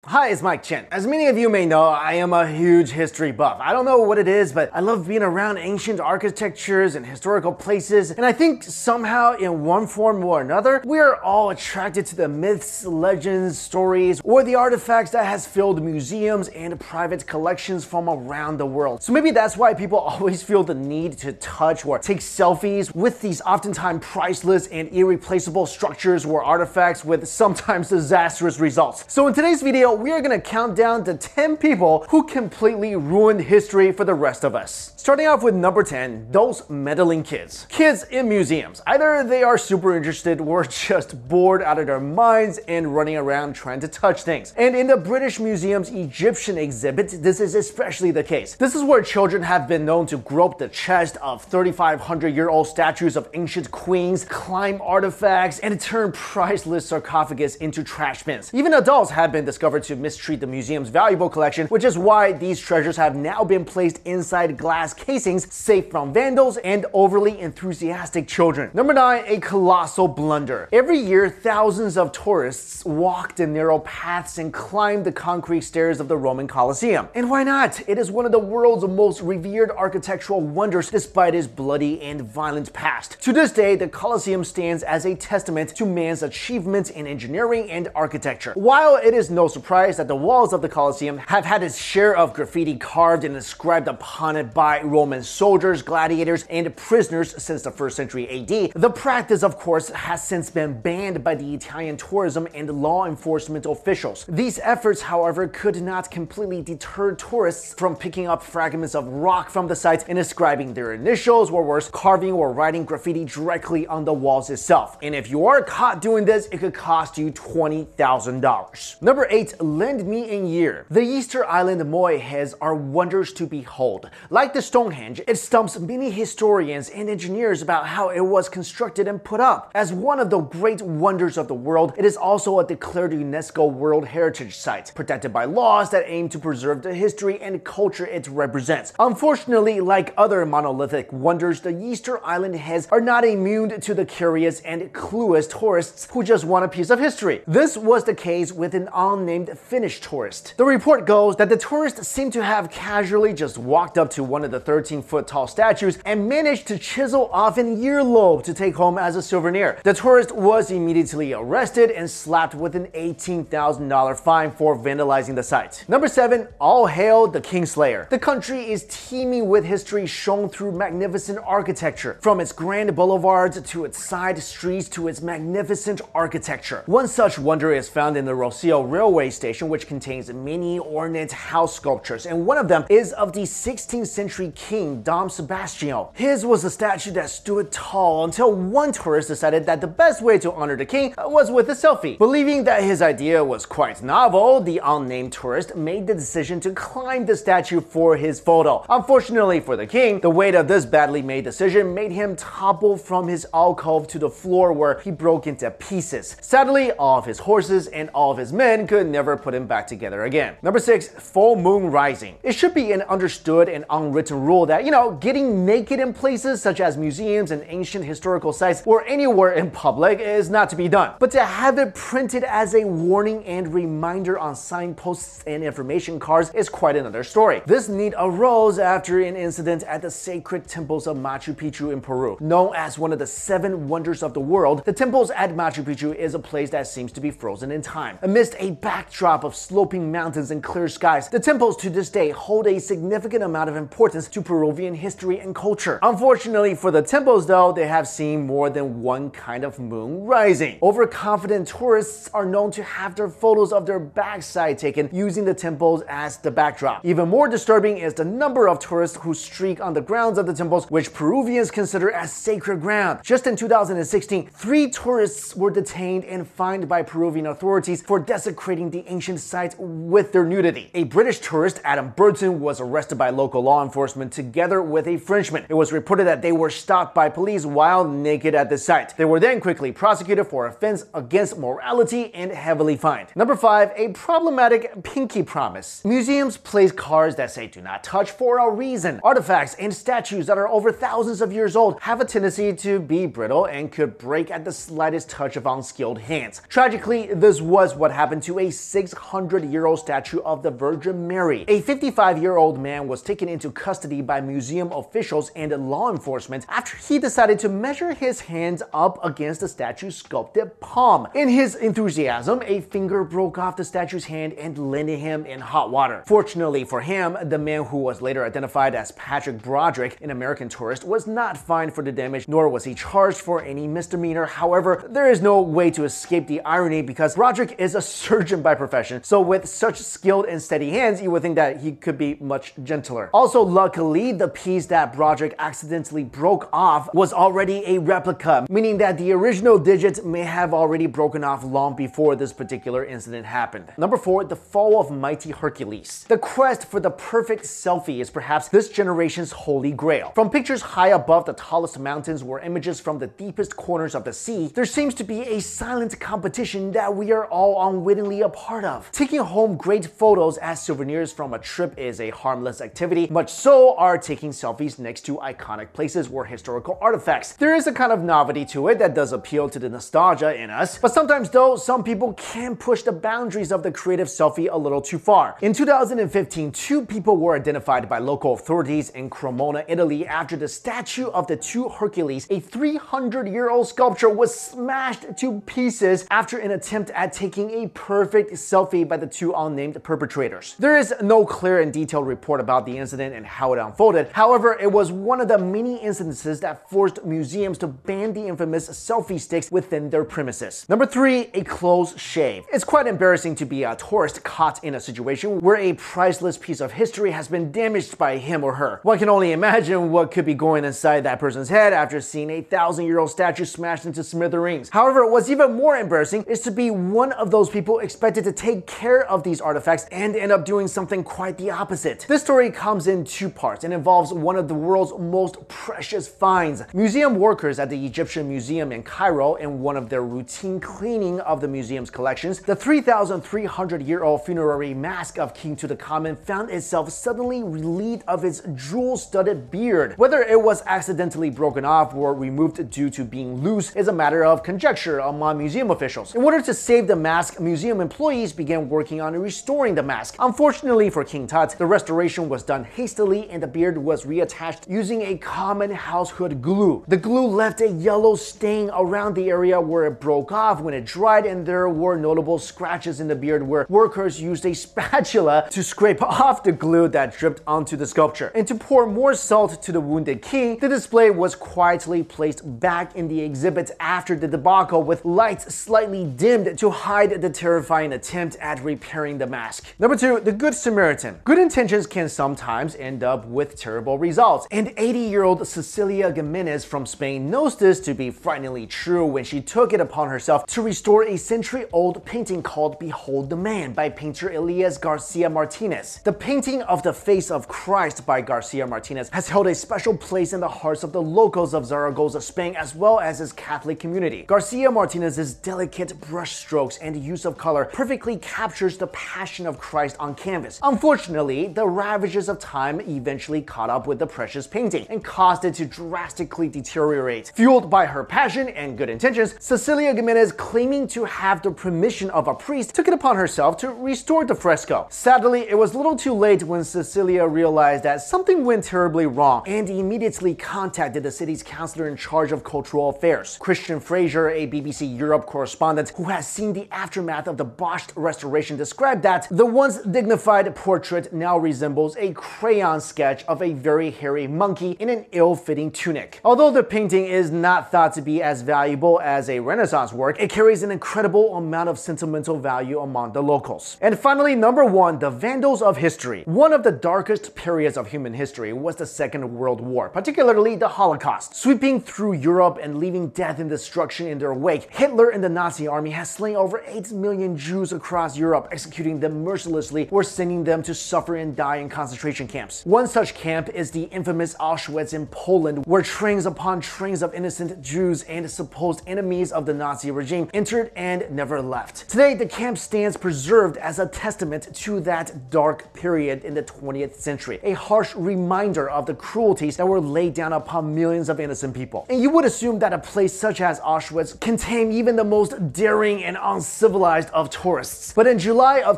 Hi, it's Mikexingchen. As many of you may know, I am a huge history buff. I don't know what it is, but I love being around ancient architectures and historical places, and I think somehow in one form or another, we are all attracted to the myths, legends, stories, or the artifacts that has filled museums and private collections from around the world. So maybe that's why people always feel the need to touch or take selfies with these oftentimes priceless and irreplaceable structures or artifacts with sometimes disastrous results. So in today's video, we are going to count down to 10 people who completely ruined history for the rest of us. Starting off with number 10, those meddling kids. Kids in museums. Either they are super interested or just bored out of their minds and running around trying to touch things. And in the British Museum's Egyptian exhibit, this is especially the case. This is where children have been known to grope the chest of 3,500-year-old statues of ancient queens, climb artifacts, and turn priceless sarcophagus into trash bins. Even adults have been discovered to mistreat the museum's valuable collection, which is why these treasures have now been placed inside glass casings safe from vandals and overly enthusiastic children. Number 9, a colossal blunder. Every year, thousands of tourists walk the narrow paths and climb the concrete stairs of the Roman Colosseum. And why not? It is one of the world's most revered architectural wonders despite its bloody and violent past. To this day, the Colosseum stands as a testament to man's achievements in engineering and architecture. While it is no surprise that the walls of the Colosseum have had its share of graffiti carved and inscribed upon it by Roman soldiers, gladiators, and prisoners since the 1st century AD, the practice, of course, has since been banned by the Italian tourism and law enforcement officials. These efforts, however, could not completely deter tourists from picking up fragments of rock from the site and inscribing their initials, or worse, carving or writing graffiti directly on the walls itself. And if you are caught doing this, it could cost you $20,000. Number 8, lend me a year. The Easter Island Moai heads are wonders to behold. Like the Stonehenge, it stumps many historians and engineers about how it was constructed and put up. As one of the great wonders of the world, it is also a declared UNESCO World Heritage Site, protected by laws that aim to preserve the history and culture it represents. Unfortunately, like other monolithic wonders, the Easter Island heads are not immune to the curious and clueless tourists who just want a piece of history. This was the case with an unnamed Finnish tourist. The report goes that the tourist seemed to have casually just walked up to one of the 13-foot tall statues and managed to chisel off an earlobe to take home as a souvenir. The tourist was immediately arrested and slapped with an $18,000 fine for vandalizing the site. Number 7, all hail the Kingslayer. The country is teeming with history shown through magnificent architecture, from its grand boulevards to its side streets to its magnificent architecture. One such wonder is found in the Rossio railway station, which contains many ornate house sculptures, and one of them is of the 16th century king Dom Sebastian. His was a statue that stood tall until one tourist decided that the best way to honor the king was with a selfie. Believing that his idea was quite novel, the unnamed tourist made the decision to climb the statue for his photo. Unfortunately for the king, the weight of this badly made decision made him topple from his alcove to the floor, where he broke into pieces. Sadly, all of his horses and all of his men could never put him back together again. Number 6, full moon rising. It should be an understood and unwritten rule that, getting naked in places such as museums and ancient historical sites or anywhere in public is not to be done. But to have it printed as a warning and reminder on signposts and information cards is quite another story. This need arose after an incident at the sacred temples of Machu Picchu in Peru. Known as one of the 7 wonders of the world, the temples at Machu Picchu is a place that seems to be frozen in time. Amidst a backdrop of sloping mountains and clear skies, the temples to this day hold a significant amount of importance to Peruvian history and culture. Unfortunately for the temples, though, they have seen more than one kind of moon rising. Overconfident tourists are known to have their photos of their backside taken using the temples as the backdrop. Even more disturbing is the number of tourists who streak on the grounds of the temples, which Peruvians consider as sacred ground. Just in 2016, 3 tourists were detained and fined by Peruvian authorities for desecrating the ancient site with their nudity. A British tourist, Adam Burton, was arrested by local law enforcement together with a Frenchman. It was reported that they were stopped by police while naked at the site. They were then quickly prosecuted for offense against morality and heavily fined. Number 5, a problematic pinky promise. Museums place cards that say do not touch for a reason. Artifacts and statues that are over thousands of years old have a tendency to be brittle and could break at the slightest touch of unskilled hands. Tragically, this was what happened to a 600-year-old statue of the Virgin Mary. A 55-year-old man was taken into custody by museum officials and law enforcement after he decided to measure his hands up against the statue's sculpted palm. In his enthusiasm, a finger broke off the statue's hand and landed him in hot water. Fortunately for him, the man, who was later identified as Patrick Broderick, an American tourist, was not fined for the damage, nor was he charged for any misdemeanor. However, there is no way to escape the irony because Broderick is a surgeon by profession, so with such skilled and steady hands, you would think that he could be much gentler. Also, luckily, the piece that Broderick accidentally broke off was already a replica, meaning that the original digits may have already broken off long before this particular incident happened. Number 4, the fall of mighty Hercules. The quest for the perfect selfie is perhaps this generation's holy grail. From pictures high above the tallest mountains or images from the deepest corners of the sea, there seems to be a silent competition that we are all unwittingly a part of. Taking home great photos as souvenirs from a trip is a harmless activity, much so are taking selfies next to iconic places or historical artifacts. There is a kind of novelty to it that does appeal to the nostalgia in us, but sometimes though, some people can push the boundaries of the creative selfie a little too far. In 2015, 2 people were identified by local authorities in Cremona, Italy after the statue of the 2 Hercules, a 300-year-old sculpture, was smashed to pieces after an attempt at taking a perfect selfie by the 2 unnamed perpetrators. There is no clear and detailed report about the incident and how it unfolded. However, it was one of the many instances that forced museums to ban the infamous selfie sticks within their premises. Number 3, a close shave. It's quite embarrassing to be a tourist caught in a situation where a priceless piece of history has been damaged by him or her. One can only imagine what could be going inside that person's head after seeing a 1,000-year-old statue smashed into smithereens. However, what's even more embarrassing is to be one of those people expected to take care of these artifacts and end up doing something quite the opposite. This story comes in 2 parts and involves one of the world's most precious finds. Museum workers at the Egyptian Museum in Cairo, in one of their routine cleaning of the museum's collections, the 3,300-year-old funerary mask of King Tutankhamun found itself suddenly relieved of its jewel-studded beard. Whether it was accidentally broken off or removed due to being loose is a matter of conjecture among museum officials. In order to save the mask, museum employees began working on restoring the mask. Unfortunately for King Tut, the restoration was done hastily and the beard was reattached using a common household glue. The glue left a yellow stain around the area where it broke off when it dried, and there were notable scratches in the beard where workers used a spatula to scrape off the glue that dripped onto the sculpture. And to pour more salt to the wounded king, the display was quietly placed back in the exhibit after the debacle, with lights slightly dimmed to hide the terrifying attempt at repairing the mask. Number 2, the Good Samaritan. Good intentions can sometimes end up with terrible results, and 80-year-old Cecilia Gimenez from Spain knows this to be frighteningly true when she took it upon herself to restore a century-old painting called Behold the Man by painter Elias Garcia Martinez. The painting of the face of Christ by Garcia Martinez has held a special place in the hearts of the locals of Zaragoza, Spain, as well as his Catholic community. Garcia Martinez's delicate brush strokes and use of color perfectly captures the passion of Christ on canvas. Unfortunately, the ravages of time eventually caught up with the precious painting and caused it to drastically deteriorate. Fueled by her passion and good intentions, Cecilia Gimenez, claiming to have the permission of a priest, took it upon herself to restore the fresco. Sadly, it was a little too late when Cecilia realized that something went terribly wrong and immediately contacted the city's counselor in charge of cultural affairs. Christian Fraser, a BBC Europe correspondent who has seen the aftermath of the botched restoration, described that the once dignified portrait now resembles a crayon sketch of a very hairy monkey in an ill-fitting tunic. Although the painting is not thought to be as valuable as a Renaissance work, it carries an incredible amount of sentimental value among the locals. And finally, number 1, the Vandals of history. One of the darkest periods of human history was the Second World War, particularly the Holocaust. Sweeping through Europe and leaving death and destruction in their wake, Hitler and the Nazi army has slain over 8 million Jews across Europe, executing them mercilessly or sending them to suffer and die in concentration camps. One such camp is the infamous Auschwitz in Poland, where trains upon trains of innocent Jews and supposed enemies of the Nazi regime entered and never left. Today, the camp stands preserved as a testament to that dark period in the 20th century, a harsh reminder of the cruelties that were laid down upon millions of innocent people. And you would assume that a place such as Auschwitz can tame even the most daring and uncivilized of tourists. tourists. But in July of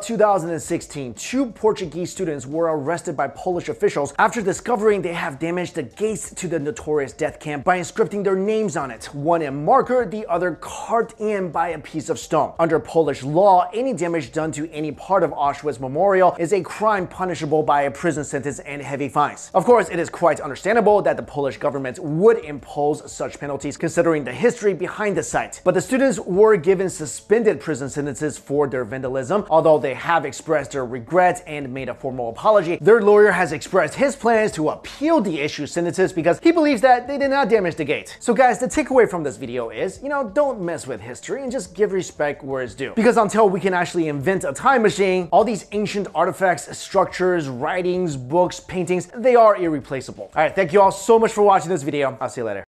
2016, 2 Portuguese students were arrested by Polish officials after discovering they have damaged the gates to the notorious death camp by inscripting their names on it, one in marker, the other carved in by a piece of stone. Under Polish law, any damage done to any part of Auschwitz Memorial is a crime punishable by a prison sentence and heavy fines. Of course, it is quite understandable that the Polish government would impose such penalties considering the history behind the site. But the students were given suspended prison sentences for their vandalism. Although they have expressed their regret and made a formal apology, their lawyer has expressed his plans to appeal the issued sentences because he believes that they did not damage the gate. So guys, the takeaway from this video is, don't mess with history and just give respect where it's due. Because until we can actually invent a time machine, all these ancient artifacts, structures, writings, books, paintings, they are irreplaceable. Alright, thank you all so much for watching this video. I'll see you later.